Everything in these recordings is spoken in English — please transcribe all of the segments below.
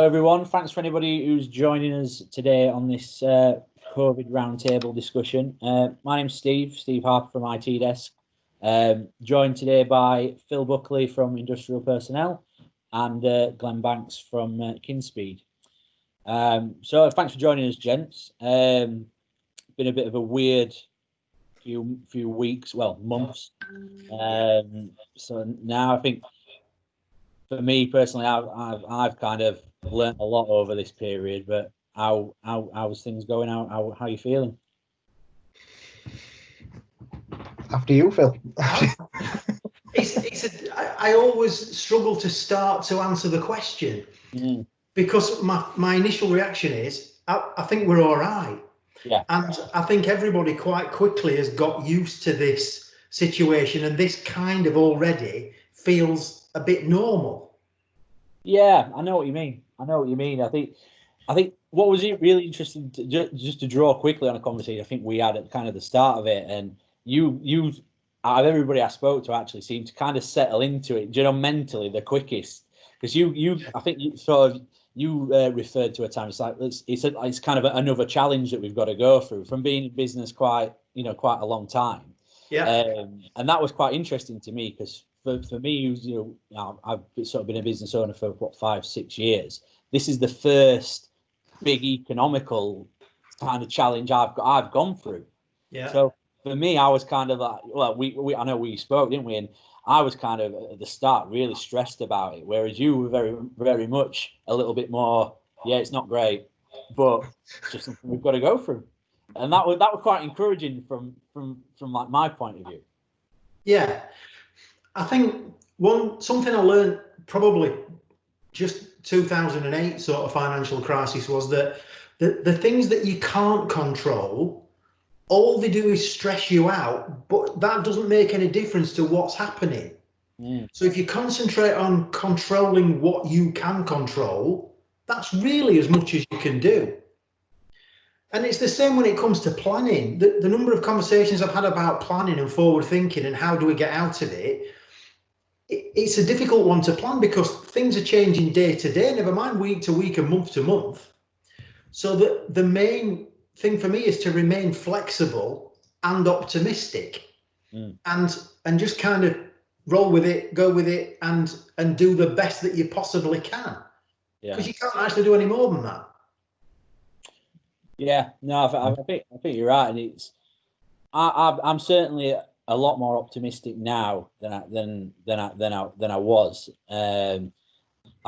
everyone. Thanks for anybody who's joining us today on this COVID roundtable discussion. My name's Steve Harper from IT Desk. Joined today by Phil Buckley from Industrial Personnel and Glen Banks from Kinspeed. So thanks for joining us, gents. Been a bit of a weird few weeks, well, months. So now I think, for me personally, I've kind of learnt a lot over this period. But how's things going? How are you feeling? After you, Phil. I always struggle to start to answer the question because my initial reaction is I think we're all right. Yeah. And I think everybody quite quickly has got used to this situation, and this kind of already feels a bit normal. Yeah, I know what you mean. I think what was it really interesting to, just to draw quickly on a conversation I think we had at kind of the start of it, and you out of everybody I spoke to actually seemed to kind of settle into it, mentally the quickest, because I think you referred to a time it's kind of another challenge that we've got to go through from being in business quite a long time. Yeah. And that was quite interesting to me because for me, I've sort of been a business owner for 5-6 years. This is the first big economical kind of challenge I've gone through. Yeah. So for me, I was kind of like, well, I know we spoke, didn't we? And I was kind of at the start really stressed about it, whereas you were very, very much a little bit more. Yeah, it's not great, but it's just something we've got to go through, and that was quite encouraging from like my point of view. Yeah, I think something I learned probably just 2008 sort of financial crisis was that the things that you can't control, all they do is stress you out, but that doesn't make any difference to what's happening. So if you concentrate on controlling what you can control, that's really as much as you can do. And it's the same when it comes to planning. The number of conversations I've had about planning and forward thinking and how do we get out of it, it's a difficult one to plan because things are changing day to day, never mind week to week and month to month. So the main thing for me is to remain flexible and optimistic and just kind of roll with it, go with it, and do the best that you possibly can. Because you can't actually do any more than that. Yeah, no, I think you're right, and I'm certainly a lot more optimistic now than I was. I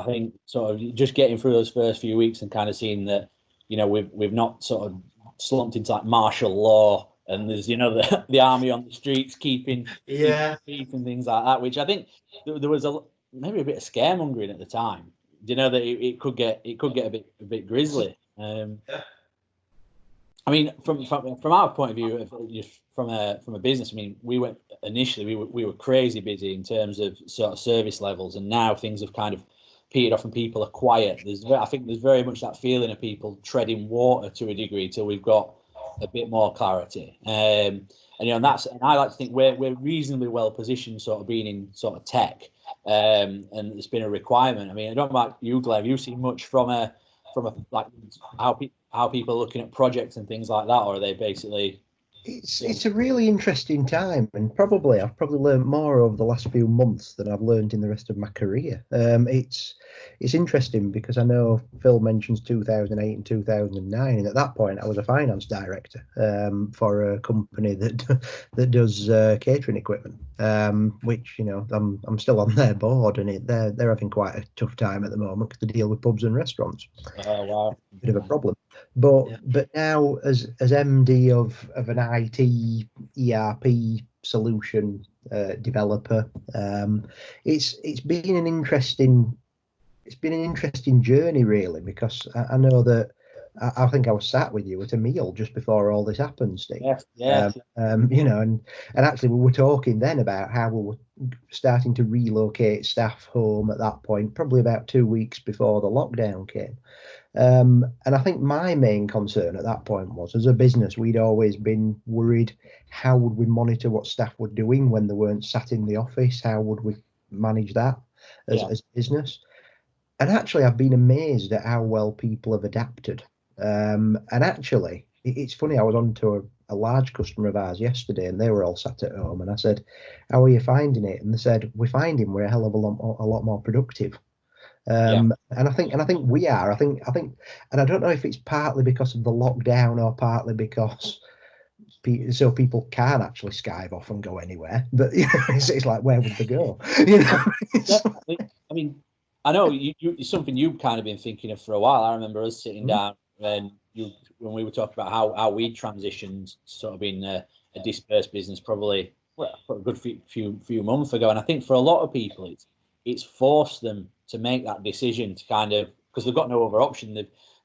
think sort of just getting through those first few weeks and kind of seeing that, we've not sort of slumped into like martial law, and there's the army on the streets keeping peace and things like that, which I think there was maybe a bit of scaremongering at the time. That it could get a bit grisly. I mean, from our point of view, from a business, I mean, we were crazy busy in terms of sort of service levels, and now things have kind of petered off and people are quiet. I think there's very much that feeling of people treading water to a degree till we've got a bit more clarity. And I like to think we're reasonably well positioned, sort of being in sort of tech, and it's been a requirement. I mean, I don't know about you, Glenn. Have you seen much from a like how people are looking at projects and things like that, or are they basically? It's a really interesting time, and I've probably learned more over the last few months than I've learned in the rest of my career. It's interesting because I know Phil mentions 2008 and 2009, and at that point I was a finance director for a company that does catering equipment, which I'm still on their board, and they're having quite a tough time at the moment because they deal with pubs and restaurants. Oh wow, bit of a problem. But now as MD of an IT ERP solution developer, it's been an interesting journey really, because I know that I think I was sat with you at a meal just before all this happened, Steve. Yeah. And actually we were talking then about how we were starting to relocate staff home at that point, probably about 2 weeks before the lockdown came. And I think my main concern at that point was, as a business, we'd always been worried, how would we monitor what staff were doing when they weren't sat in the office? How would we manage that as a business? And actually, I've been amazed at how well people have adapted. And actually, it's funny. I was on to a large customer of ours yesterday, and they were all sat at home. And I said, "How are you finding it?" And they said, "We're finding we're a hell of a lot more productive." Yeah. And I think we are. And I don't know if it's partly because of the lockdown or partly because so people can actually skive off and go anywhere. But it's like, where would they go? I mean, I know it's something you've kind of been thinking of for a while. I remember us sitting down when we were talking about how we transitioned, sort of being a dispersed business, probably a good few months ago. And I think for a lot of people, it's forced them to make that decision to kind of, because they've got no other option.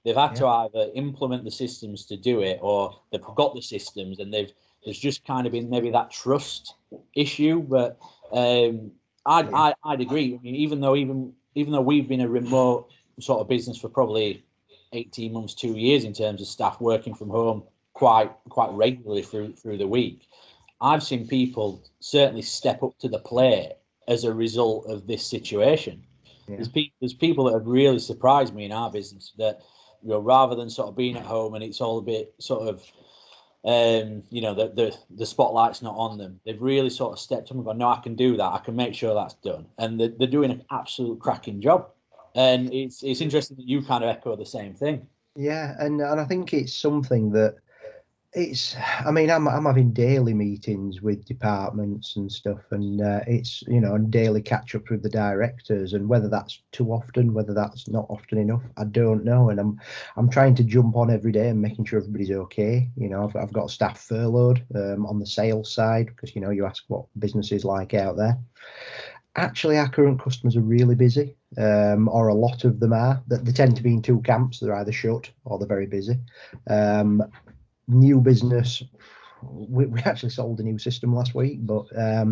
They've had to either implement the systems to do it, or they've got the systems, and there's just kind of been maybe that trust issue. But I'd agree. I mean, even though we've been a remote sort of business for probably 18 months, 2 years in terms of staff working from home quite regularly through the week, I've seen people certainly step up to the plate as a result of this situation. Yeah. There's people that have really surprised me in our business that, rather than sort of being at home and it's all a bit sort of the spotlight's not on them. They've really sort of stepped up and gone, no, I can do that. I can make sure that's done. And they're doing an absolute cracking job. And it's interesting that you kind of echo the same thing. Yeah, and I think it's something that I mean, I'm having daily meetings with departments and stuff, and it's and daily catch ups with the directors, and whether that's too often, whether that's not often enough, I don't know. And I'm trying to jump on every day and making sure everybody's okay. I've got staff furloughed on the sales side, because you ask what business is like out there. Actually, our current customers are really busy, or a lot of them are. They tend to be in two camps. They're either shut or they're very busy. New business, we actually sold a new system last week, but I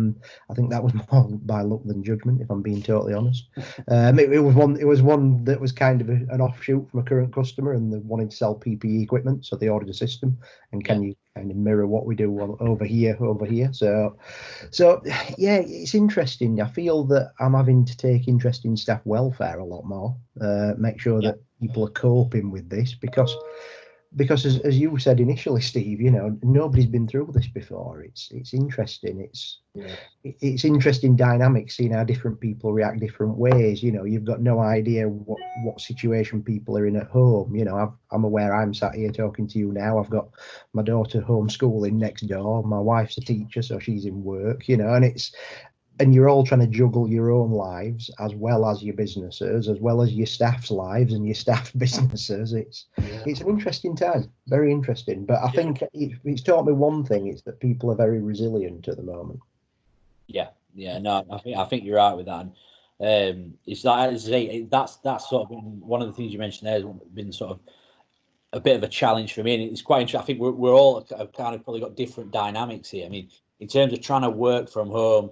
think that was more by luck than judgment, if I'm being totally honest. It was one that was kind of an offshoot from a current customer, and they wanted to sell PPE equipment, so they ordered a system. And can you kind of mirror what we do over here? So yeah, it's interesting. I feel that I'm having to take interest in staff welfare a lot more, make sure that people are coping with this, because as you said initially, Steve, nobody's been through this before. It's interesting. It's interesting dynamics, seeing how different people react different ways. You've got no idea what situation people are in at home. I'm aware I'm sat here talking to you now. I've got my daughter homeschooling next door. My wife's a teacher, so she's in work. And you're all trying to juggle your own lives as well as your businesses, as well as your staff's lives and your staff's businesses. It's an interesting time, very interesting. But I think it's taught me one thing: it's that people are very resilient at the moment. Yeah, no, I think you're right with that. It's like, as I say, that's sort of been one of the things you mentioned there has been sort of a bit of a challenge for me, and it's quite interesting. I think we're all kind of probably got different dynamics here. I mean, in terms of trying to work from home,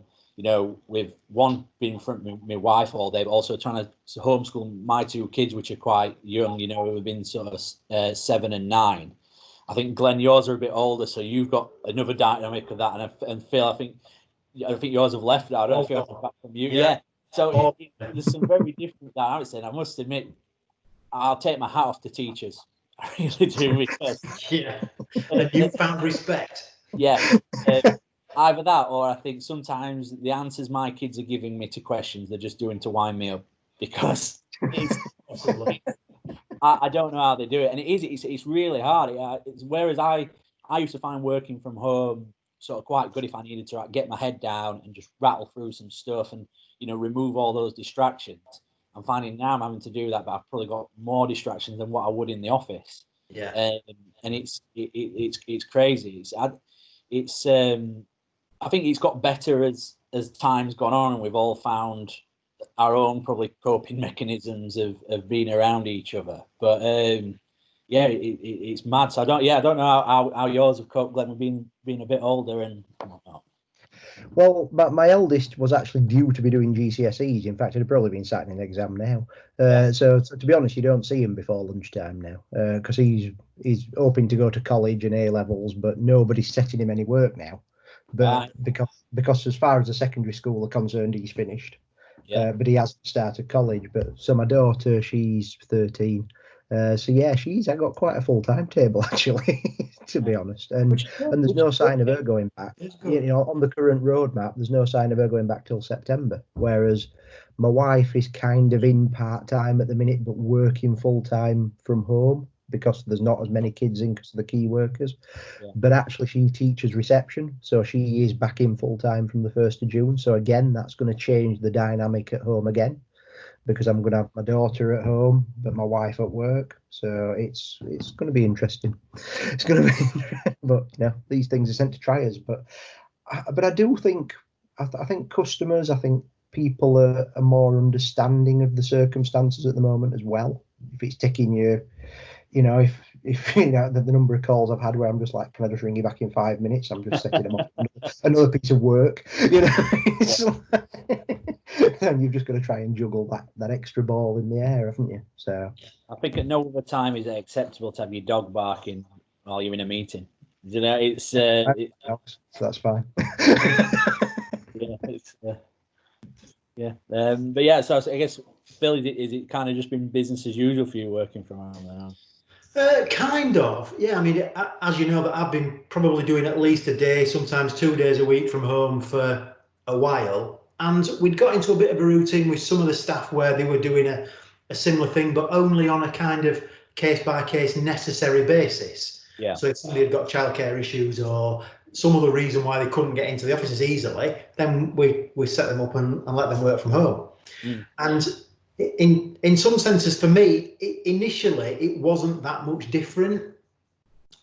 with one being in front of my wife all day, but also trying to homeschool my two kids, which are quite young, who have been sort of 7 and 9. I think, Glenn, yours are a bit older, so you've got another dynamic of that. And Phil, I think yours have left now. I don't know if you have to back from you. Yeah. So there's some very different dynamics there. And I must admit, I'll take my hat off to teachers. I really do, because a newfound respect. Yeah. Either that, or I think sometimes the answers my kids are giving me to questions they're just doing to wind me up, because I don't know how they do it, and it's really hard. Whereas I used to find working from home sort of quite good if I needed to get my head down and just rattle through some stuff and remove all those distractions. I'm finding now I'm having to do that, but I've probably got more distractions than what I would in the office. And it's crazy. I think it's got better as time's gone on, and we've all found our own probably coping mechanisms of being around each other. But it's mad. So I don't know how yours have coped, Glenn, with being a bit older and whatnot. Well, my eldest was actually due to be doing GCSEs. In fact, he'd probably been sat in an exam now. So to be honest, you don't see him before lunchtime now, because he's hoping to go to college and A levels, but nobody's setting him any work now. But because as far as the secondary school are concerned, he's finished. but he hasn't started college. But so my daughter, she's 13. So yeah, I got quite a full timetable actually, to be honest. And there's no sign of her going back. You know, on the current roadmap, there's no sign of her going back till September. Whereas my wife is kind of in part-time at the minute, but working full-time from home because there's not as many kids in because of the key workers. But actually she teaches reception, so she is back in full-time from the 1st of June. So again, that's going to change the dynamic at home again, because I'm going to have my daughter at home but my wife at work. So it's going to be interesting. It's going to be but you know, these things are sent to try us. But I do think I think customers, I think people are more understanding of the circumstances at the moment as well. If it's taking you, you know, if you know the number of calls I've had where I'm just like, can I just ring you back in 5 minutes? I'm just setting them up another piece of work, you know. And you've just got to try and juggle that extra ball in the air, haven't you? So I think at no other time is it acceptable to have your dog barking while you're in a meeting. You know, it's so that's fine. Yeah, it's but yeah. So I guess, Phil, is it kind of just been business as usual for you working from home now? Kind of, yeah. I mean, as you know, that I've been probably doing at least a day, sometimes 2 days a week from home for a while, and we'd got into a bit of a routine with some of the staff where they were doing a similar thing, but only on a kind of case by case necessary basis. Yeah. So if somebody had got childcare issues or some other reason why they couldn't get into the offices easily, then we set them up and let them work from home. And in some senses, for me, initially it wasn't that much different,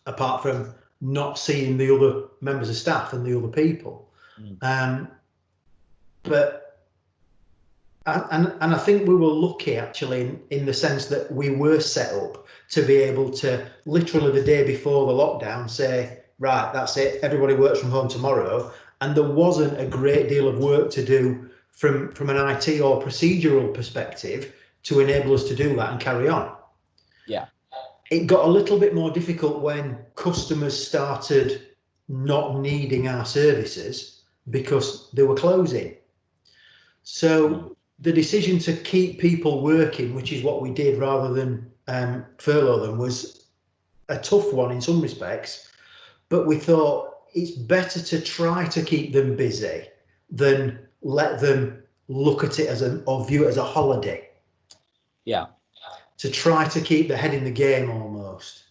apart from not seeing the other members of staff and the other people. But I think we were lucky actually in the sense that we were set up to be able to literally the day before the lockdown say, right, that's it, everybody works from home tomorrow. And there wasn't a great deal of work to do from an IT or procedural perspective to enable us to do that and carry on. Yeah. It got a little bit more difficult when customers started not needing our services because they were closing. So the decision to keep people working, which is what we did rather than furlough them, was a tough one in some respects. But we thought it's better to try to keep them busy than let them look at it or view it as a holiday. Yeah. To try to keep their head in the game almost.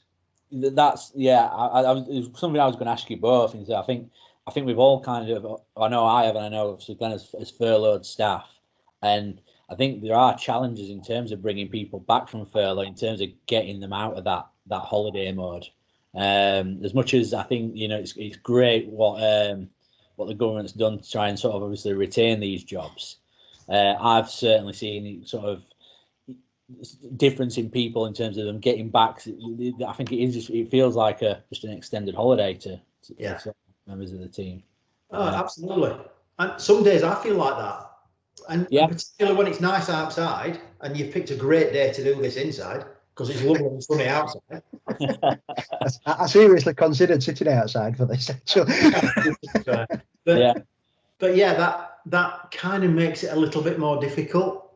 That's it's something I was going to ask you both. And I think we've all kind of, I know I have, and I know Glen has furloughed staff, and I think there are challenges in terms of bringing people back from furlough, in terms of getting them out of that holiday mode. As much as I think, you know, it's great what the government's done to try and sort of obviously retain these jobs. I've certainly seen sort of difference in people in terms of them getting back. I think it feels like just an extended holiday to members of the team. Oh, absolutely. And some days I feel like that. And particularly when it's nice outside and you've picked a great day to do this inside because it's lovely and sunny outside. I seriously considered sitting outside for this actually. But yeah, that kind of makes it a little bit more difficult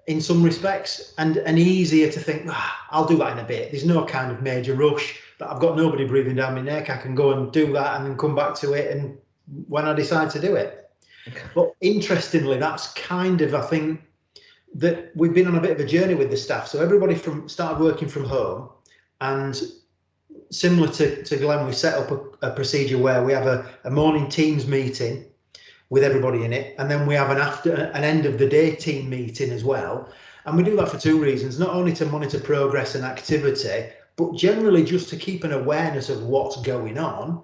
in some respects, and easier to think, I'll do that in a bit. There's no kind of major rush, that I've got nobody breathing down my neck. I can go and do that and then come back to it and when I decide to do it. But interestingly, that's kind of, I think, that we've been on a bit of a journey with the staff. So everybody started working from home, and similar to Glen, we set up a procedure where we have a morning Teams meeting with everybody in it, and then we have an end of the day team meeting as well. And we do that for two reasons: not only to monitor progress and activity, but generally just to keep an awareness of what's going on,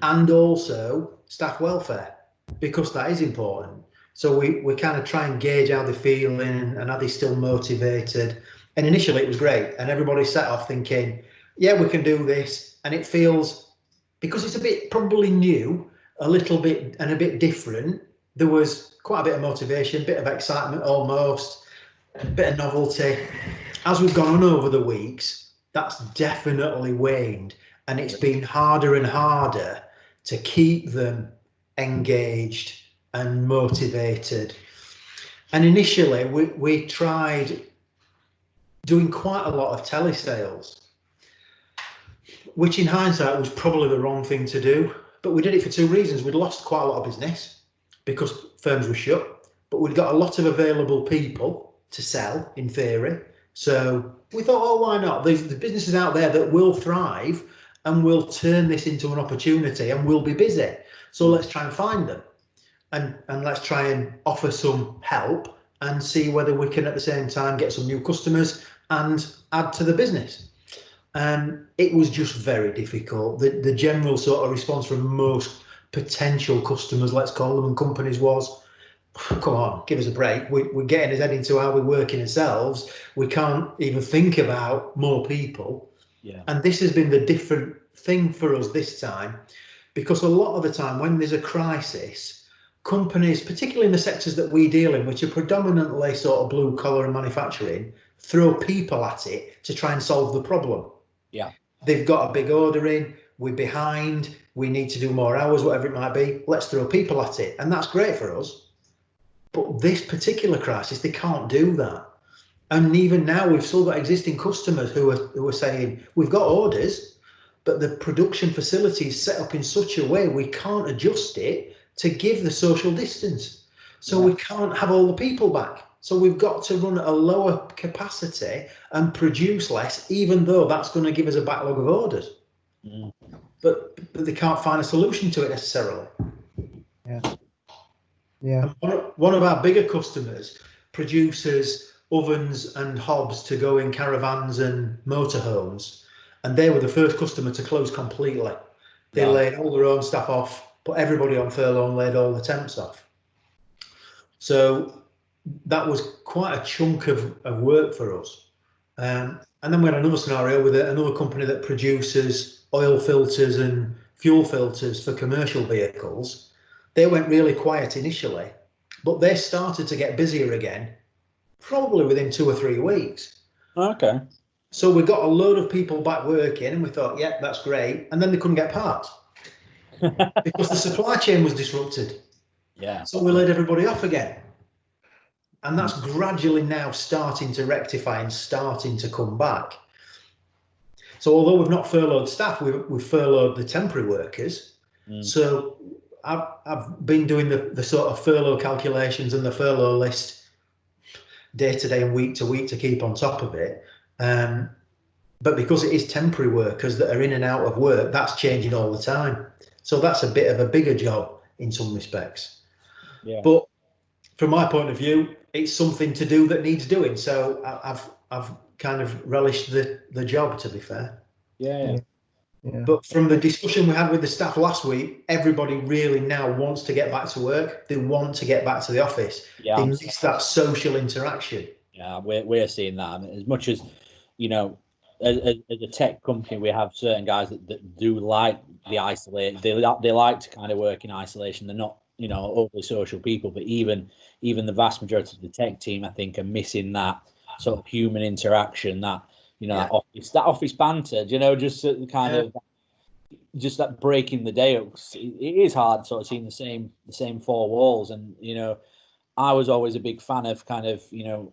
and also staff welfare, because that is important. So we kind of try and gauge how they're feeling and are they still motivated. And initially it was great, and everybody set off thinking, yeah, we can do this. And it feels, because it's a bit probably new, a little bit and a bit different, there was quite a bit of motivation, a bit of excitement almost, a bit of novelty. As we've gone on over the weeks, that's definitely waned, and it's been harder and harder to keep them engaged and motivated. And initially, we tried doing quite a lot of telesales, which in hindsight was probably the wrong thing to do. But we did it for two reasons. We'd lost quite a lot of business because firms were shut, but we'd got a lot of available people to sell in theory. So we thought, oh, why not? There's the businesses out there that will thrive and will turn this into an opportunity and will be busy. So let's try and find them and let's try and offer some help and see whether we can at the same time get some new customers and add to the business. It was just very difficult. The general sort of response from most potential customers, let's call them, and companies was, come on, give us a break. We're getting us head into how we're working ourselves. We can't even think about more people. Yeah. And this has been the different thing for us this time, because a lot of the time when there's a crisis, companies, particularly in the sectors that we deal in, which are predominantly sort of blue collar and manufacturing, throw people at it to try and solve the problem. Yeah. They've got a big order in, we're behind, we need to do more hours, whatever it might be. Let's throw people at it. And that's great for us. But this particular crisis, they can't do that. And even now, we've still got existing customers who are saying, we've got orders, but the production facility is set up in such a way we can't adjust it to give the social distance. So we can't have all the people back. So we've got to run at a lower capacity and produce less, even though that's going to give us a backlog of orders. Mm. But they can't find a solution to it necessarily. Yeah. Yeah. And one of our bigger customers produces ovens and hobs to go in caravans and motorhomes, and they were the first customer to close completely. They laid all their own staff off, put everybody on furlough and laid all the temps off. So that was quite a chunk of work for us. And then we had another scenario with another company that produces oil filters and fuel filters for commercial vehicles. They went really quiet initially, but they started to get busier again, probably within 2 or 3 weeks. Okay. So we got a load of people back working and we thought, yeah, that's great. And then they couldn't get parts because the supply chain was disrupted. Yeah. So we laid everybody off again. And that's gradually now starting to rectify and starting to come back. So although we've not furloughed staff, we've furloughed the temporary workers. So I've been doing the sort of furlough calculations and the furlough list day to day and week to week to keep on top of it. But because it is temporary workers that are in and out of work, that's changing all the time. So that's a bit of a bigger job in some respects. Yeah. But from my point of view, it's something to do that needs doing. So I've kind of relished the job, to be fair. Yeah. But from the discussion we had with the staff last week, everybody really now wants to get back to work. They want to get back to the office. Yeah. They miss that social interaction. Yeah, we're seeing that. I mean, as much as, you know, as a tech company, we have certain guys that do like the isolate. They like to kind of work in isolation. They're not, you know, overly social people. But even the vast majority of the tech team, I think, are missing that sort of human interaction. That, you know, that office banter. You know, just kind of just that breaking the day up. It is hard, sort of seeing the same four walls. And you know, I was always a big fan of kind of, you know,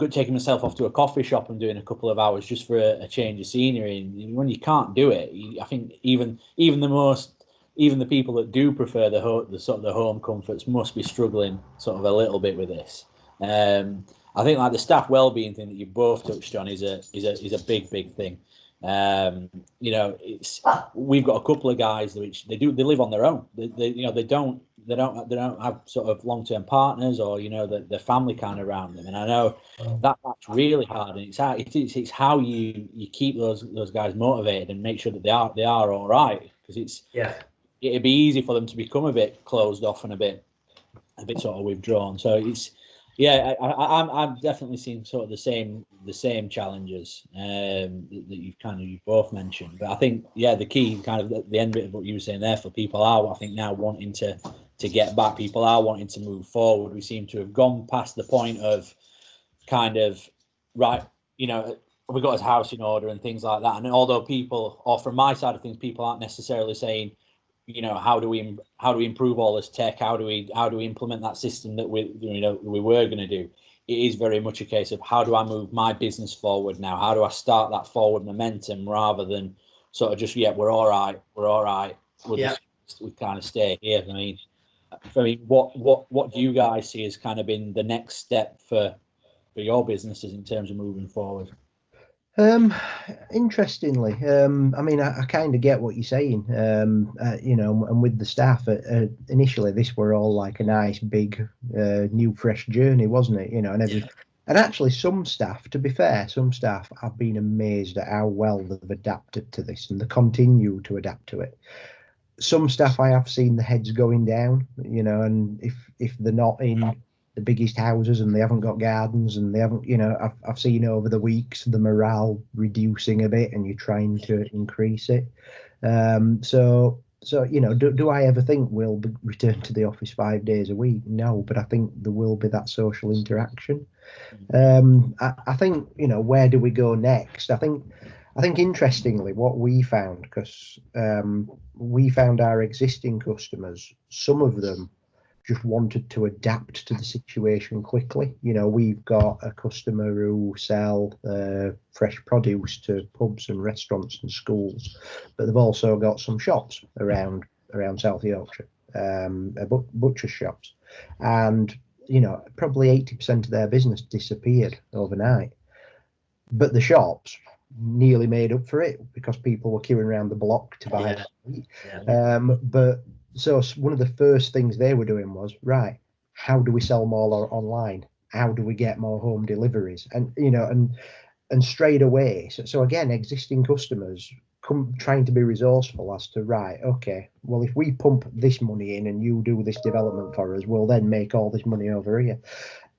taking myself off to a coffee shop and doing a couple of hours just for a change of scenery. And when you can't do it, I think even the people that do prefer the sort of the home comforts must be struggling sort of a little bit with this. I think like the staff well-being thing that you both touched on is a big thing. You know, we've got a couple of guys which they live on their own. They don't have sort of long-term partners or, you know, the family kind of around them. And I know that's really hard. And it's how you keep those guys motivated and make sure that they are all right, because it'd be easy for them to become a bit closed off and a bit sort of withdrawn. So it's. Yeah, I'm definitely seeing sort of the same challenges that you've both mentioned. But I think the key kind of the end bit of what you were saying there, for people are, I think, now wanting to get back. People are wanting to move forward. We seem to have gone past the point of kind of right, you know, we got his house in order and things like that. And although people, or from my side of things, people aren't necessarily saying how do we improve all this tech? How do we implement that system that we were going to do? It is very much a case of how do I move my business forward now? How do I start that forward momentum rather than sort of just we're all right, we kind of stay here. I mean, what do you guys see as kind of been the next step for your businesses in terms of moving forward? Interestingly, I mean, I kind of get what you're saying, and with the staff, initially this were all like a nice big new fresh journey, wasn't it? And actually some staff, to be fair, I've been amazed at how well they've adapted to this and they continue to adapt to it. Some staff I have seen the heads going down, and if they're not in the biggest houses and they haven't got gardens and they haven't, I've seen over the weeks the morale reducing a bit and you're trying to increase it. So do I ever think we'll return to the office 5 days a week? No, but I think there will be that social interaction. I think, where do we go next? I think interestingly, what we found, because we found our existing customers, some of them just wanted to adapt to the situation quickly. We've got a customer who sell fresh produce to pubs and restaurants and schools, but they've also got some shops around South Yorkshire, butcher shops, and probably 80% of their business disappeared overnight. But the shops nearly made up for it because people were queuing around the block to buy meat. But so one of the first things they were doing was, right, how do we sell more online? How do we get more home deliveries? And and straight away, so again, existing customers trying to be resourceful as to, right, okay, well, if we pump this money in and you do this development for us, we'll then make all this money over here.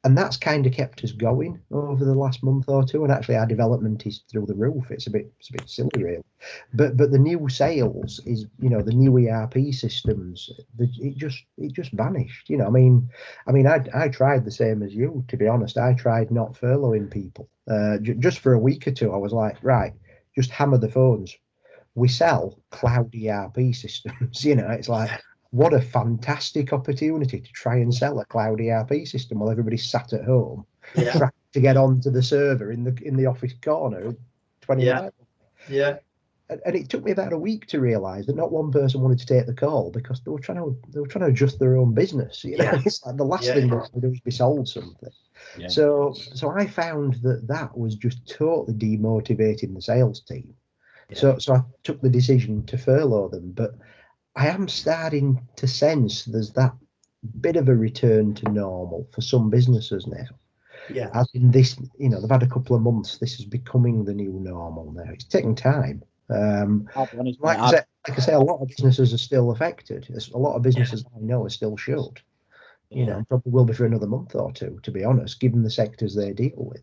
And that's kind of kept us going over the last month or two. And actually, our development is through the roof. It's a bit silly, really. But the new sales is, the new ERP systems. It just vanished. I mean, I tried the same as you. To be honest, I tried not furloughing people. Just for a week or two, I was like, right, just hammer the phones. We sell cloud ERP systems. It's like, what a fantastic opportunity to try and sell a cloud ERP system while everybody's sat at home, trying to get onto the server in the office corner 24 hours. And it took me about a week to realise that not one person wanted to take the call because they were trying to adjust their own business. It's like the last thing they want to do is be sold something. So I found that was just totally demotivating the sales team. So I took the decision to furlough them, but I am starting to sense there's that bit of a return to normal for some businesses now. Yeah. As in this, they've had a couple of months. This is becoming the new normal now. It's taking time. Like I say, a lot of businesses are still affected. A lot of businesses I know are still shut. Probably will be for another month or two, to be honest, given the sectors they deal with.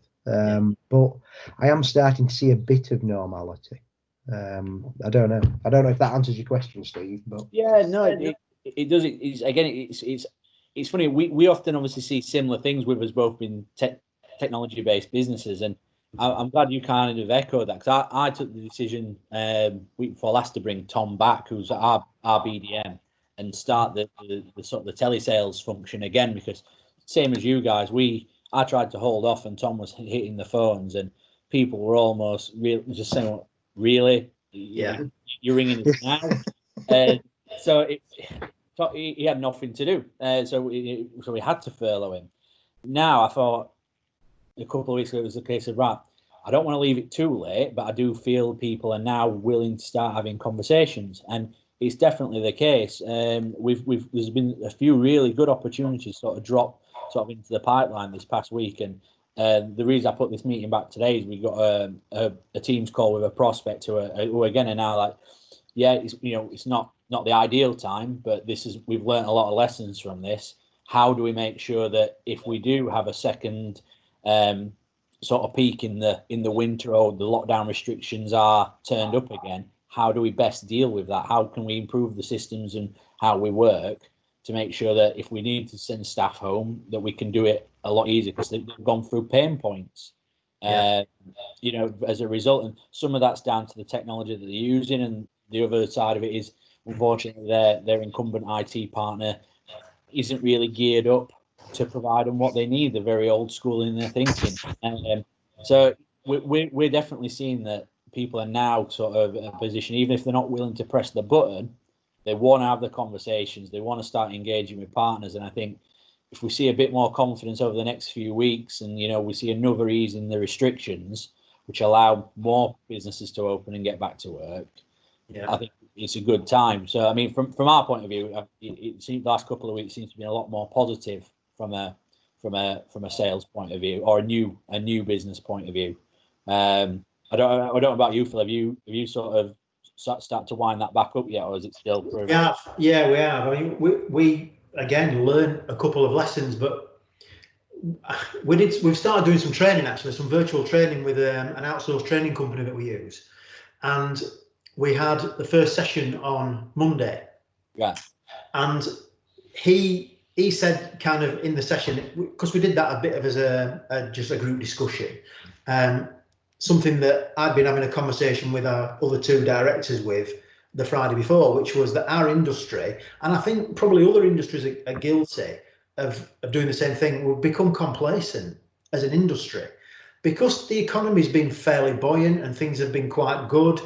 But I am starting to see a bit of normality. I don't know if that answers your question, Steve. But it does. It's funny. We often obviously see similar things with us both being technology-based businesses, and I'm glad you kind of echoed that, because I took the decision week before last to bring Tom back, who's our BDM, and start the sort of the telesales function again, because same as you guys, I tried to hold off and Tom was hitting the phones and people were almost just saying, really? You're ringing us now? So he had nothing to do. So we had to furlough him. Now I thought a couple of weeks ago it was a case of, right, I don't want to leave it too late, but I do feel people are now willing to start having conversations, and it's definitely the case. There's been a few really good opportunities sort of into the pipeline this past week, and the reason I put this meeting back today is we got a Teams call with a prospect who again are now like, it's not the ideal time, but we've learned a lot of lessons from this. How do we make sure that if we do have a second sort of peak in the winter, or the lockdown restrictions are turned up again, how do we best deal with that? How can we improve the systems and how we work to make sure that if we need to send staff home, that we can do it a lot easier, because they've gone through pain points, as a result. And some of that's down to the technology that they're using, and the other side of it is unfortunately their incumbent IT partner isn't really geared up to provide them what they need. They're very old school in their thinking. So we're definitely seeing that people are now sort of in a position, even if they're not willing to press the button, they want to have the conversations. They want to start engaging with partners. And I think if we see a bit more confidence over the next few weeks, and we see another ease in the restrictions, which allow more businesses to open and get back to work, I think it's a good time. So I mean, from our point of view, it seems the last couple of weeks seems to be a lot more positive from a sales point of view, or a new business point of view. I don't know about you, Phil. Have you sort of start to wind that back up yet, or is it still? We have. I mean, we again learned a couple of lessons, but we've started doing some training, actually, some virtual training with an outsourced training company that we use, and we had the first session on Monday. Yeah. And he said, kind of in the session, because we did that a bit of as just a group discussion, something that I'd been having a conversation with our other two directors with the Friday before, which was that our industry, and I think probably other industries are guilty of doing the same thing, we've become complacent as an industry. Because the economy's been fairly buoyant and things have been quite good,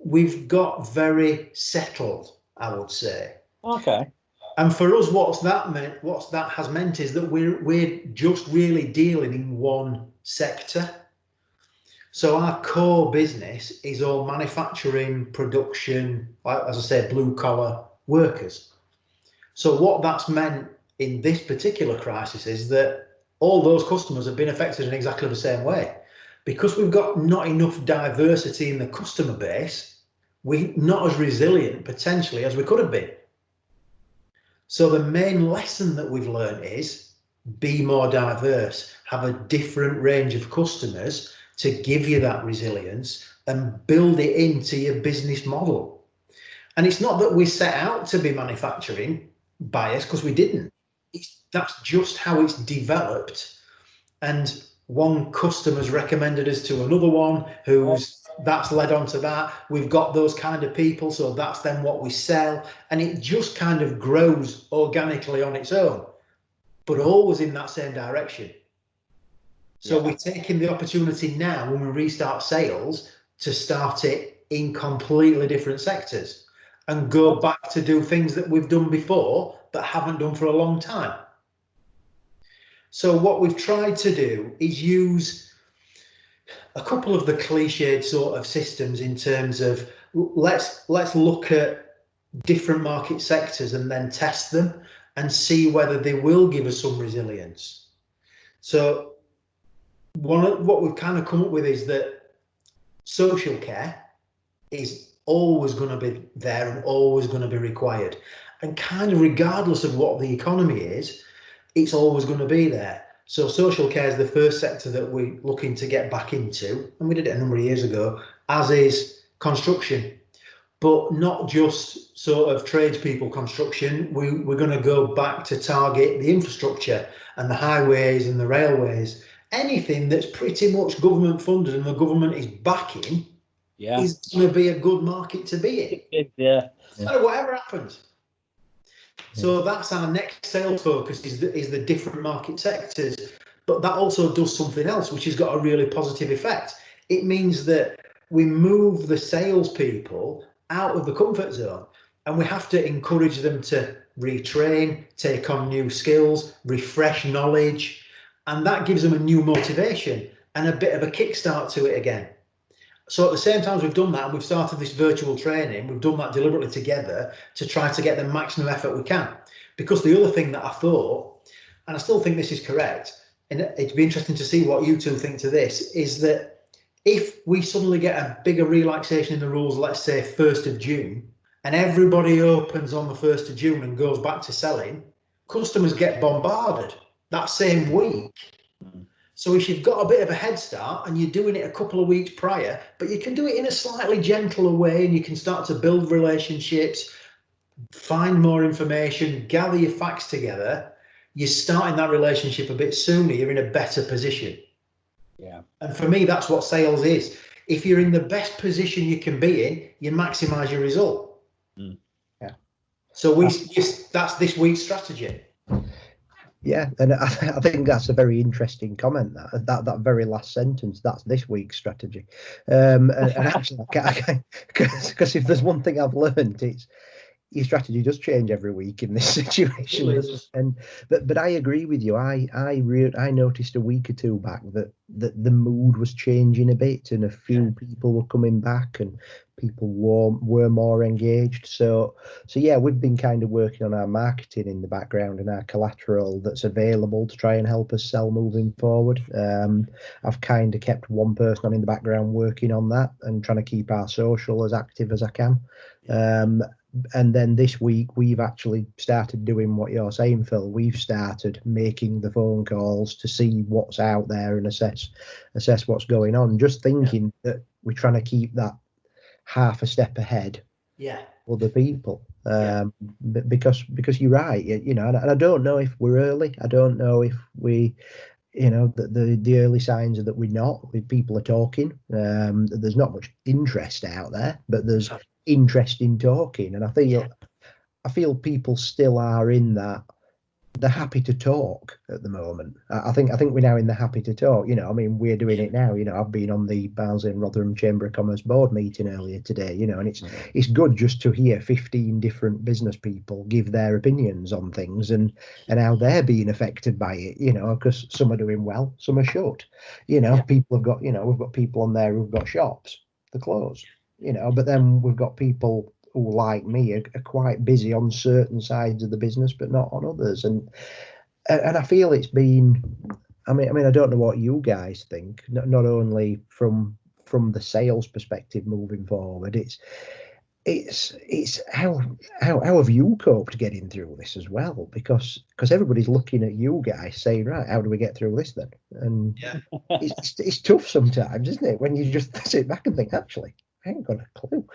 we've got very settled, I would say. Okay. And for us, what that has meant is that we're just really dealing in one sector. So our core business is all manufacturing, production, as I said, blue collar workers. So what that's meant in this particular crisis is that all those customers have been affected in exactly the same way. Because we've got not enough diversity in the customer base, we're not as resilient potentially as we could have been. So the main lesson that we've learned is be more diverse, have a different range of customers to give you that resilience and build it into your business model. And it's not that we set out to be manufacturing bias, because we didn't. That's just how it's developed. And one customer's recommended us to another one that's led on to that. We've got those kind of people, so that's then what we sell. And it just kind of grows organically on its own, but always in that same direction. So we're taking the opportunity now when we restart sales to start it in completely different sectors and go back to do things that we've done before but haven't done for a long time. So what we've tried to do is use a couple of the cliched sort of systems in terms of let's look at different market sectors and then test them and see whether they will give us some resilience. So what we've kind of come up with is that social care is always going to be there and always going to be required, and kind of regardless of what the economy is, it's always going to be there. So social care is the first sector that we're looking to get back into, and we did it a number of years ago, as is construction, but not just sort of tradespeople construction. We're going to go back to target the infrastructure and the highways and the railways. Anything that's pretty much government funded and the government is backing is going to be a good market to be in. So whatever happens. So that's our next sales focus, is the different market sectors. But that also does something else, which has got a really positive effect. It means that we move the salespeople out of the comfort zone, and we have to encourage them to retrain, take on new skills, refresh knowledge, and that gives them a new motivation and a bit of a kickstart to it again. So at the same time as we've done that, and we've started this virtual training, we've done that deliberately together to try to get the maximum effort we can. Because the other thing that I thought, and I still think this is correct, and it'd be interesting to see what you two think to this, is that if we suddenly get a bigger relaxation in the rules, let's say 1st of June, and everybody opens on the 1st of June and goes back to selling, customers get bombarded that same week. So if you've got a bit of a head start and you're doing it a couple of weeks prior, but you can do it in a slightly gentler way, and you can start to build relationships, find more information, gather your facts together, you're starting that relationship a bit sooner, you're in a better position. Yeah. And for me, that's what sales is. If you're in the best position you can be in, you maximize your result. So that's this week's strategy. Yeah, and I think that's a very interesting comment. That very last sentence, that's this week's strategy. And actually, because if there's one thing I've learned, it's your strategy does change every week in this situation. But I agree with you. I noticed a week or two back that the mood was changing a bit, and a few people were coming back, and people were more engaged. So yeah, we've been kind of working on our marketing in the background and our collateral that's available to try and help us sell moving forward. I've kind of kept one person on in the background working on that and trying to keep our social as active as I can. And then this week we've actually started doing what you're saying, Phil. We've started making the phone calls to see what's out there and assess what's going on. Just thinking that we're trying to keep that half a step ahead other people. Because you're right, and I don't know if we're early. I don't know if we, the early signs are that we're not. People are talking. There's not much interest out there, but there's interest in talking, and I feel people still are in that. They're happy to talk at the moment. I think we're now in the happy to talk. We're doing it now. I've been on the Barnsley and Rotherham Chamber of Commerce board meeting earlier today. And it's good just to hear 15 different business people give their opinions on things and how they're being affected by it. Because some are doing well, some are short. People have got. We've got people on there who've got shops, they're closed. But then we've got people who, like me, are quite busy on certain sides of the business, but not on others. And I feel it's been. I mean, I don't know what you guys think. Not only from the sales perspective moving forward, it's how have you coped getting through this as well? Because everybody's looking at you guys saying, right, how do we get through this then? And it's tough sometimes, isn't it? When you just sit back and think, actually, I ain't got a clue.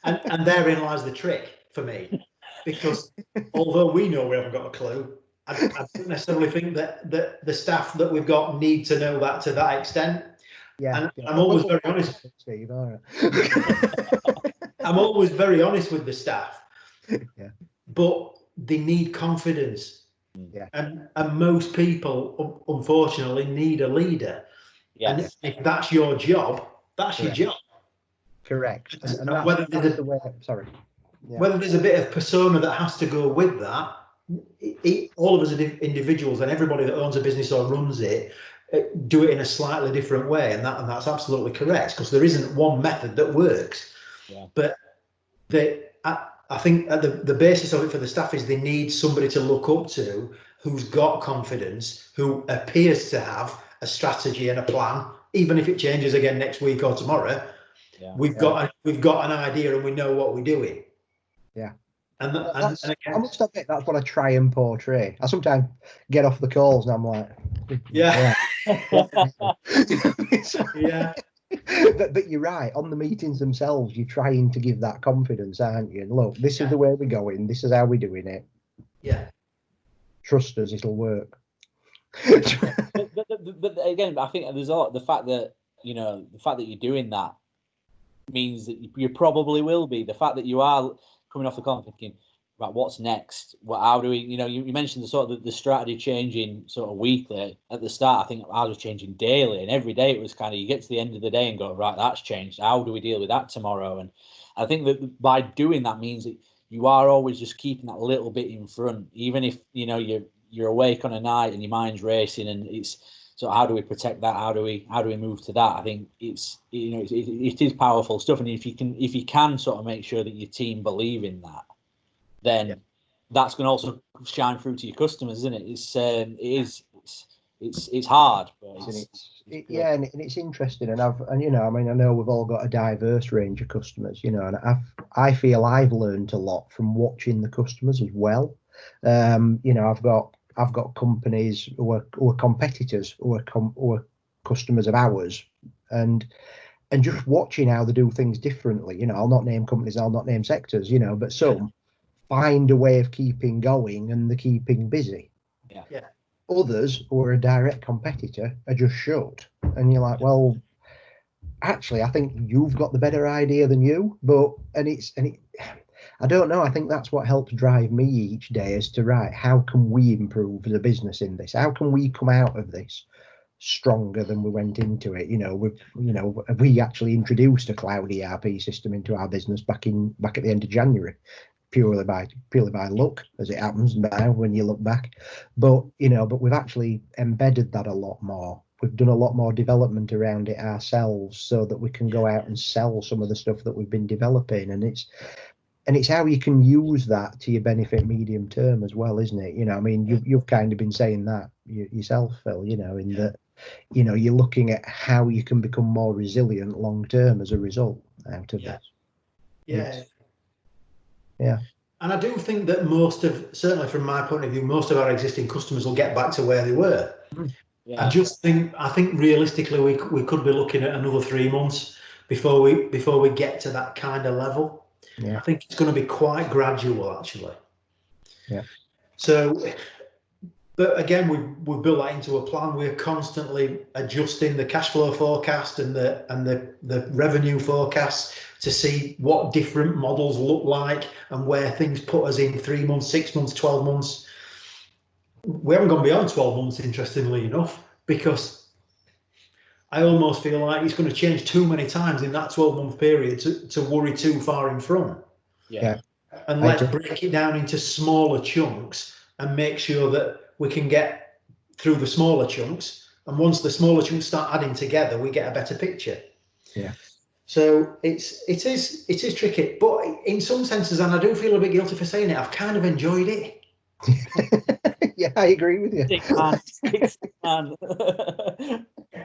And therein lies the trick for me, because although we know we haven't got a clue, I don't necessarily think that the staff that we've got need to know that to that extent. And I'm always very honest. Steve, all right. I'm always very honest with the staff. Yeah. But they need confidence. Yeah. And most people, unfortunately, need a leader. Yes. And if that's your job, that's your job. Correct. And whether there's whether there's a bit of persona that has to go with that, all of us are individuals, and everybody that owns a business or runs it do it in a slightly different way, and that's absolutely correct, because there isn't one method that works. Yeah. But I think at the basis of it for the staff is they need somebody to look up to who's got confidence, who appears to have a strategy and a plan, even if it changes again next week or tomorrow. We've got an idea and we know what we're doing. Yeah. And again, I must admit, that's what I try and portray. I sometimes get off the calls and I'm like, yeah. Yeah. But you're right. On the meetings themselves, you're trying to give that confidence, aren't you? And look, this is the way we're going. This is how we're doing it. Yeah. Trust us, it'll work. but again, I think there's the fact that you're doing that means that you probably will be. The fact that you are coming off the call thinking, right, what's next? How do we? You mentioned the sort of the strategy changing sort of weekly at the start. I think I was changing daily, and every day it was kind of you get to the end of the day and go, right, that's changed. How do we deal with that tomorrow? And I think that by doing that means that you are always just keeping that little bit in front, even if you're awake on a night and your mind's racing, and it's. So how do we protect that? How do we move to that? I think it is powerful stuff, and if you can sort of make sure that your team believe in that, then that's going to also shine through to your customers, isn't it? It's hard, but and it's interesting, and I know we've all got a diverse range of customers, and I feel I've learned a lot from watching the customers as well. I've got companies who are competitors, who are customers of ours, and just watching how they do things differently. I'll not name companies, I'll not name sectors, but some find a way of keeping going and they're keeping busy. Yeah. Others who are a direct competitor are just shut, and you're like, well, actually, I think you've got the better idea than you. I don't know. I think that's what helps drive me each day is to write, how can we improve the business in this? How can we come out of this stronger than we went into it? We actually introduced a cloud ERP system into our business back at the end of January, purely by luck, as it happens now when you look back. But we've actually embedded that a lot more. We've done a lot more development around it ourselves so that we can go out and sell some of the stuff that we've been developing. And it's how you can use that to your benefit medium term as well, isn't it? You've kind of been saying that yourself, Phil, in that, you're looking at how you can become more resilient long term as a result out of this. Yeah. And I do think that certainly from my point of view, most of our existing customers will get back to where they were. Yeah. I think realistically we could be looking at another 3 months before we get to that kind of level. Yeah. I think it's going to be quite gradual, actually. Yeah. So, but again, we've built that into a plan. We're constantly adjusting the cash flow forecast and the revenue forecast to see what different models look like and where things put us in 3 months, 6 months, 12 months. We haven't gone beyond 12 months, interestingly enough, because I almost feel like it's going to change too many times in that 12-month period to worry too far in front. Yeah. And let's break it down into smaller chunks and make sure that we can get through the smaller chunks. And once the smaller chunks start adding together, we get a better picture. Yeah. So it is tricky, but in some senses, and I do feel a bit guilty for saying it, I've kind of enjoyed it. Yeah, I agree with you.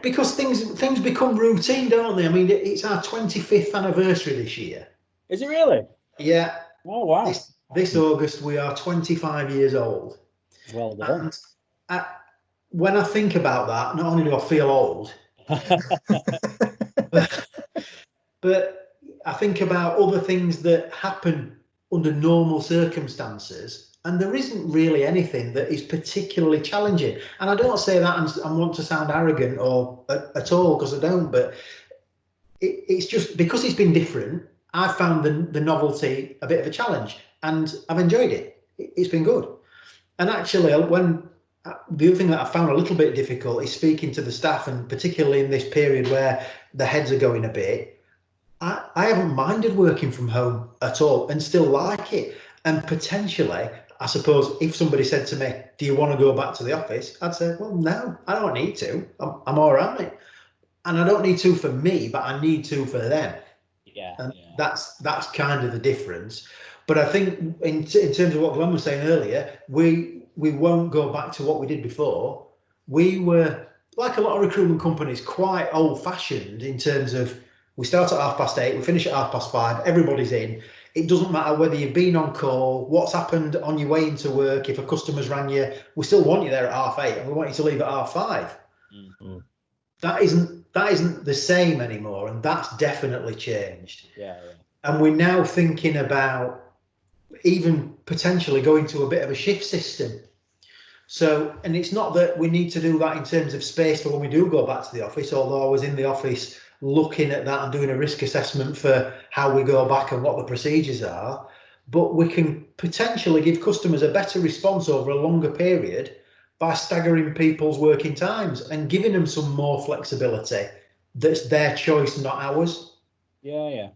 Because things become routine, don't they? I mean, it's our 25th anniversary this year. Is it really? Yeah. Oh wow. This August we are 25 years old. Well done. And when I think about that, not only do I feel old, but I think about other things that happen under normal circumstances, and there isn't really anything that is particularly challenging. And I don't say that and want to sound arrogant or at all, because I don't, but it's just because it's been different. I found the novelty a bit of a challenge, and I've enjoyed it. It's been good. And actually, the other thing that I found a little bit difficult is speaking to the staff, and particularly in this period where the heads are going a bit, I haven't minded working from home at all and still like it. And potentially, I suppose, if somebody said to me, do you want to go back to the office? I'd say, well, no, I don't need to. I'm all right. And I don't need to for me, but I need to for them. Yeah. And that's kind of the difference. But I think in terms of what Glenn was saying earlier, we won't go back to what we did before. We were, like a lot of recruitment companies, quite old-fashioned in terms of we start at 8:30, we finish at 5:30, everybody's in. It doesn't matter whether you've been on call, what's happened on your way into work. If a customer's rang you, we still want you there at 8:30 and we want you to leave at 5:30. Mm-hmm. That isn't the same anymore, and that's definitely changed. Yeah. And we're now thinking about even potentially going to a bit of a shift system. So, and it's not that we need to do that in terms of space for when we do go back to the office, although I was in the office looking at that and doing a risk assessment for how we go back and what the procedures are. But we can potentially give customers a better response over a longer period by staggering people's working times and giving them some more flexibility that's their choice, not ours. Yeah.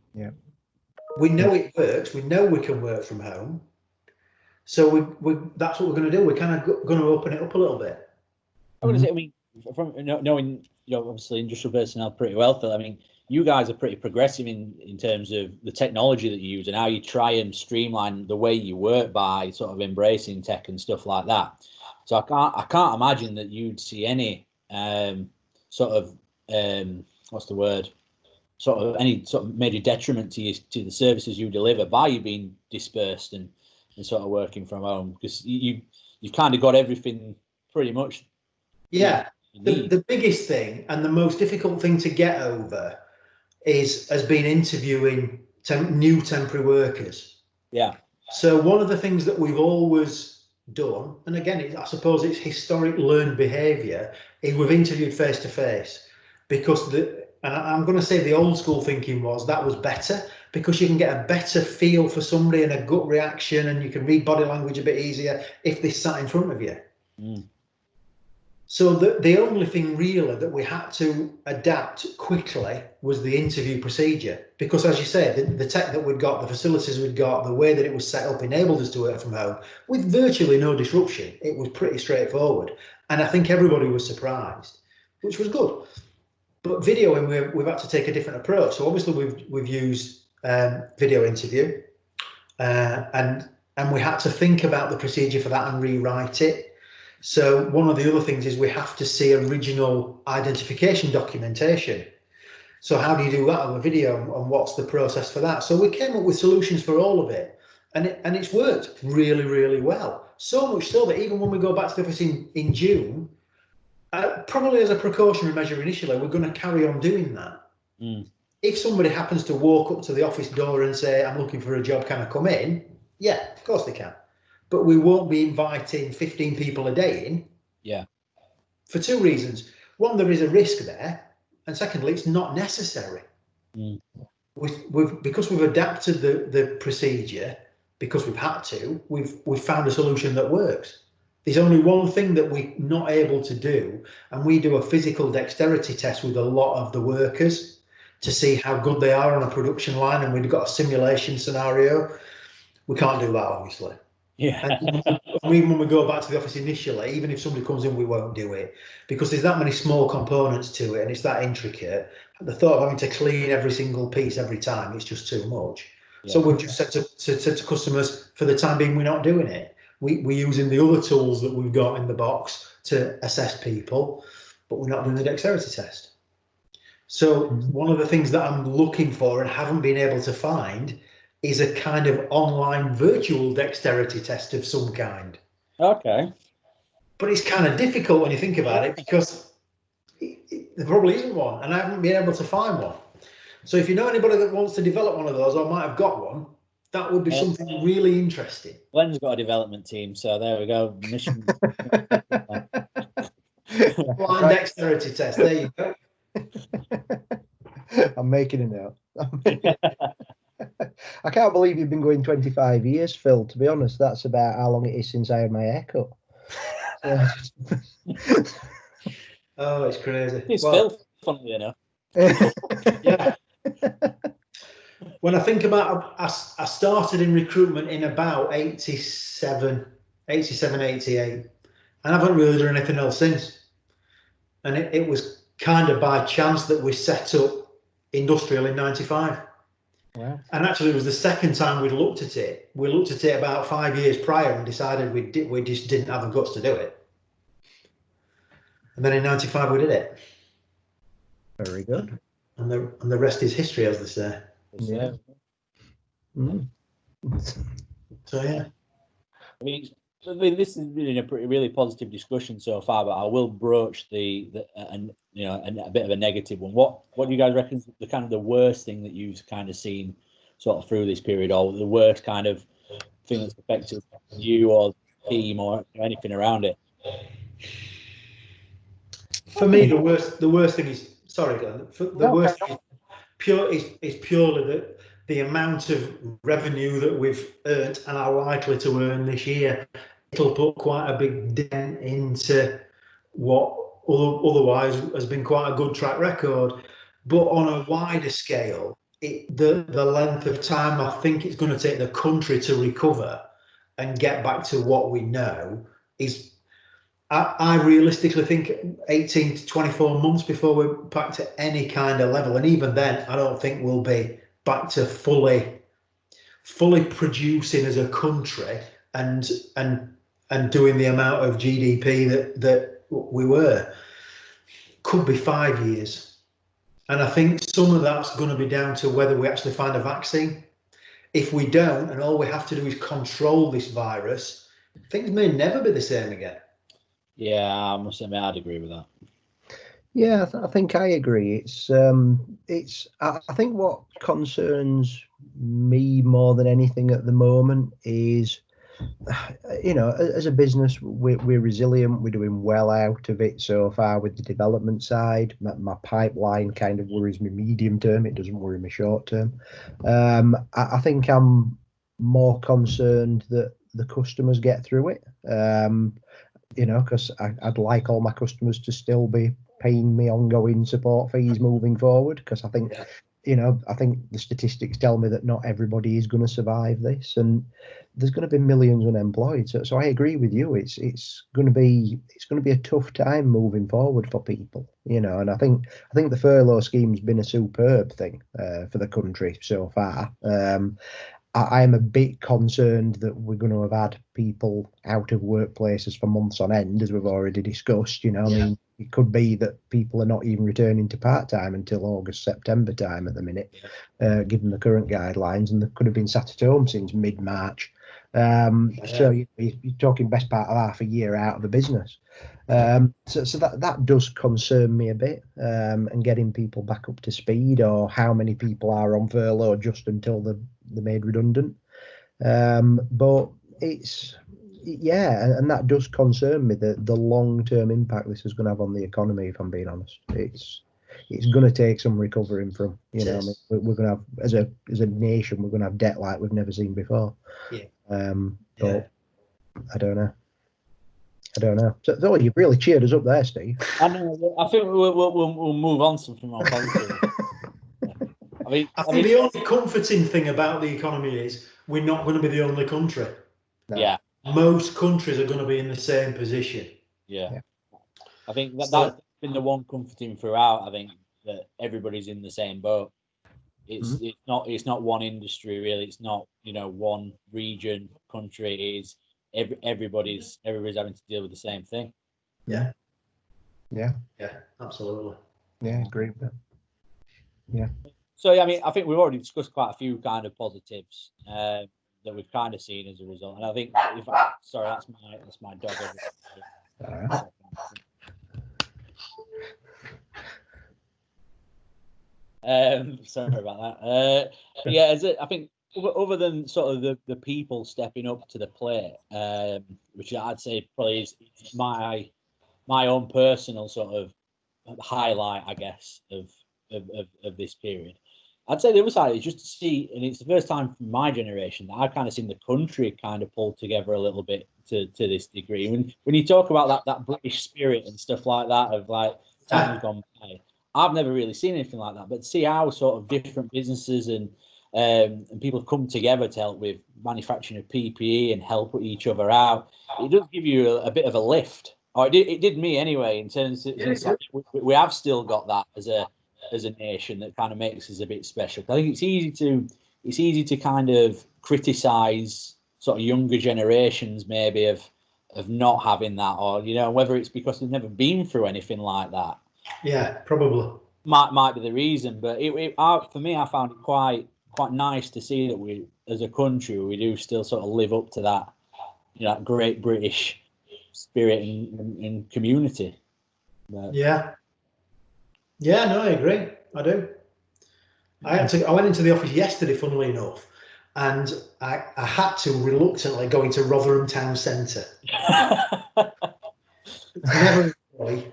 We know it works. We know we can work from home. So we that's what we're going to do. We're kind of going to open it up a little bit. I mean, from knowing obviously industrial personnel pretty well, Phil, I mean, you guys are pretty progressive in terms of the technology that you use and how you try and streamline the way you work by sort of embracing tech and stuff like that. So I can't imagine that you'd see any sort of what's the word? Sort of any sort of major detriment to the services you deliver by you being dispersed and sort of working from home, because you've kind of got everything pretty much. Yeah. The biggest thing and the most difficult thing to get over has been interviewing new temporary workers. Yeah. So one of the things that we've always done, and again, I suppose it's historic learned behaviour, is we've interviewed face to face, because and I'm going to say the old school thinking was that was better, because you can get a better feel for somebody and a gut reaction, and you can read body language a bit easier if they sat in front of you. So the only thing really that we had to adapt quickly was the interview procedure, because as you said, the tech that we'd got, the facilities we'd got, the way that it was set up enabled us to work from home with virtually no disruption. It was pretty straightforward. And I think everybody was surprised, which was good. But videoing, we've had to take a different approach. So obviously we've used video interview, and we had to think about the procedure for that and rewrite it. So one of the other things is we have to see original identification documentation. So how do you do that on a video, and what's the process for that? So we came up with solutions for all of it, and it's worked really, really well. So much so that even when we go back to the office in June, probably as a precautionary measure initially, we're going to carry on doing that. If somebody happens to walk up to the office door and say, I'm looking for a job, can I come in? Yeah, of course they can. But we won't be inviting 15 people a day in. Yeah. For two reasons. One, there is a risk there. And secondly, it's not necessary. Because we've adapted the procedure, because we've had to, we've found a solution that works. There's only one thing that we're not able to do, and we do a physical dexterity test with a lot of the workers to see how good they are on a production line, and we've got a simulation scenario. We can't do that, obviously. Yeah. And even when we go back to the office initially, even if somebody comes in, we won't do it, because there's that many small components to it and it's that intricate. The thought of having to clean every single piece every time is just too much. Yeah. So we've just said to customers, for the time being, we're not doing it. We're using the other tools that we've got in the box to assess people, but we're not doing the dexterity test. So one of the things that I'm looking for and haven't been able to find is a kind of online virtual dexterity test of some kind. Okay. But it's kind of difficult when you think about it, because there probably isn't one, and I haven't been able to find one. So if you know anybody that wants to develop one of those or might have got one, that would be something really interesting. Glen's got a development team, so there we go. Mission. Blind dexterity test, there you go. I'm making a note. I can't believe you've been going 25 years, Phil. To be honest, that's about how long it is since I had my haircut. Oh, it's crazy. It's Phil, funnily enough. Yeah. When I think about, I started in recruitment in about 87, 88, and I haven't really done anything else since. And it was kind of by chance that we set up Industrial in 95. Wow. And actually, it was the second time we'd looked at it. We looked at it about 5 years prior and decided we just didn't have the guts to do it. And then in 95 we did it. Very good. And the rest is history, as they say. Yeah. So yeah. I mean, this has been a really positive discussion so far, but I will broach a bit of a negative one. What do you guys reckon is the kind of the worst thing that you've kind of seen sort of through this period, or the worst kind of thing that's affected you or the team or anything around it? For me, the worst thing is, sorry, Glenn, worst thing is purely the amount of revenue that we've earned and are likely to earn this year. It'll put quite a big dent into what otherwise has been quite a good track record. But on a wider scale, the length of time I think it's going to take the country to recover and get back to what we know is, I realistically think 18 to 24 months before we're back to any kind of level. And even then, I don't think we'll be back to fully producing as a country and doing the amount of GDP that we were. Could be 5 years. And I think some of that's going to be down to whether we actually find a vaccine. If we don't, and all we have to do is control this virus, things may never be the same again. Yeah, I must admit, I'd agree with that. Yeah, I think I agree. I think what concerns me more than anything at the moment is you know, as a business, we're resilient. We're doing well out of it so far with the development side. My pipeline kind of worries me medium term. It doesn't worry me short term. I think I'm more concerned that the customers get through it. You know, because I'd like all my customers to still be paying me ongoing support fees moving forward. Because I think, you know, I think the statistics tell me that not everybody is going to survive this, and there's going to be millions unemployed. So I agree with you. It's going to be a tough time moving forward for people, you know. And I think the furlough scheme's been a superb thing for the country so far. I'm a bit concerned that we're going to have had people out of workplaces for months on end, as we've already discussed. You know, I mean, it could be that people are not even returning to part-time until August, September time at the minute, given the current guidelines, and they could have been sat at home since mid-March. So you're talking best part of half a year out of the business. So that does concern me a bit, and getting people back up to speed, or how many people are on furlough just until they're made redundant. But it's, and that does concern me, the long-term impact this is going to have on the economy, if I'm being honest. It's going to take some recovering from, you know. I mean, we're going to have, as a nation, we're going to have debt like we've never seen before. But I don't know. So you've really cheered us up there, Steve. I know. I think we'll move on to something more positive. I think the only comforting thing about the economy is we're not going to be the only country. No. Yeah. Most countries are going to be in the same position. Yeah. I think that's been the one comforting throughout. I think that everybody's in the same boat. It's not one industry really. It's not, you know, one region, country. It is everybody's having to deal with the same thing. Yeah, Absolutely. Yeah, agree with that. Yeah. So I mean, I think we've already discussed quite a few kind of positives that we've kind of seen as a result. And I think, sorry, that's my dog. Sorry about that. I think other than sort of the people stepping up to the plate, which I'd say probably is my own personal sort of highlight, I guess, of this period. I'd say the other side is just to see, and it's the first time from my generation that I've kind of seen the country kind of pull together a little bit to this degree. When you talk about that British spirit and stuff like that, of like times gone by, I've never really seen anything like that. But see how sort of different businesses and people come together to help with manufacturing of PPE and help each other out, it does give you a bit of a lift. Or it did me anyway. In terms of we have still got that as a nation that kind of makes us a bit special. I think it's easy to kind of criticize sort of younger generations maybe of not having that, or, you know, whether it's because they've never been through anything like that. Yeah, probably might be the reason. But for me, I found it quite nice to see that we, as a country, we do still sort of live up to that, you know, that great British spirit and community. But, no, I agree. I do. I went into the office yesterday, funnily enough, and I had to reluctantly go into Rotherham Town Centre. Never really,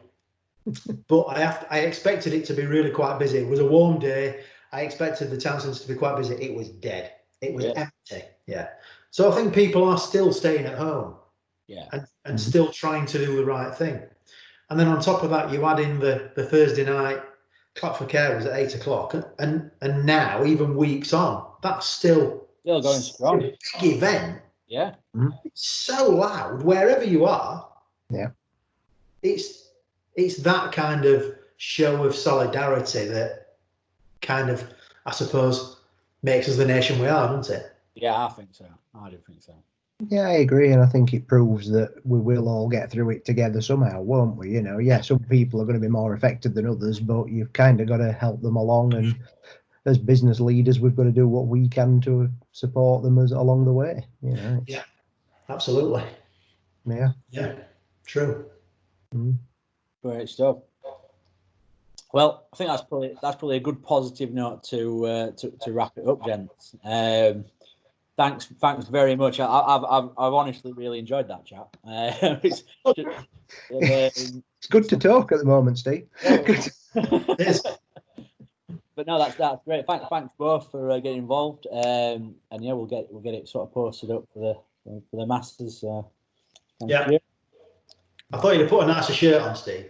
but I expected it to be really quite busy. It was a warm day. I expected the town centre to be quite busy. It was dead. It was empty. Yeah. So I think people are still staying at home. Yeah. And still trying to do the right thing. And then on top of that, you add in the Thursday night clap for carers at 8 o'clock, and now, even weeks on, that's still going strong. A big event. Yeah. It's so loud wherever you are. Yeah. It's that kind of show of solidarity that kind of, I suppose, makes us the nation we are, doesn't it? Yeah, I think so. I do think so. Yeah, I agree, and I think it proves that we will all get through it together somehow, won't we? You know, yeah, some people are going to be more affected than others, but you've kind of got to help them along, and as business leaders, we've got to do what we can to support them along the way. You know. Yeah, absolutely. Yeah, true. Great stuff. Well, I think that's probably a good positive note to wrap it up, gents. Thanks very much. I've honestly really enjoyed that chat. It's good to talk at the moment, Steve. But no, that's great. Thanks both for getting involved. And yeah, we'll get it sort of posted up for the masses. Yeah. I thought you'd put a nicer shirt on, Steve.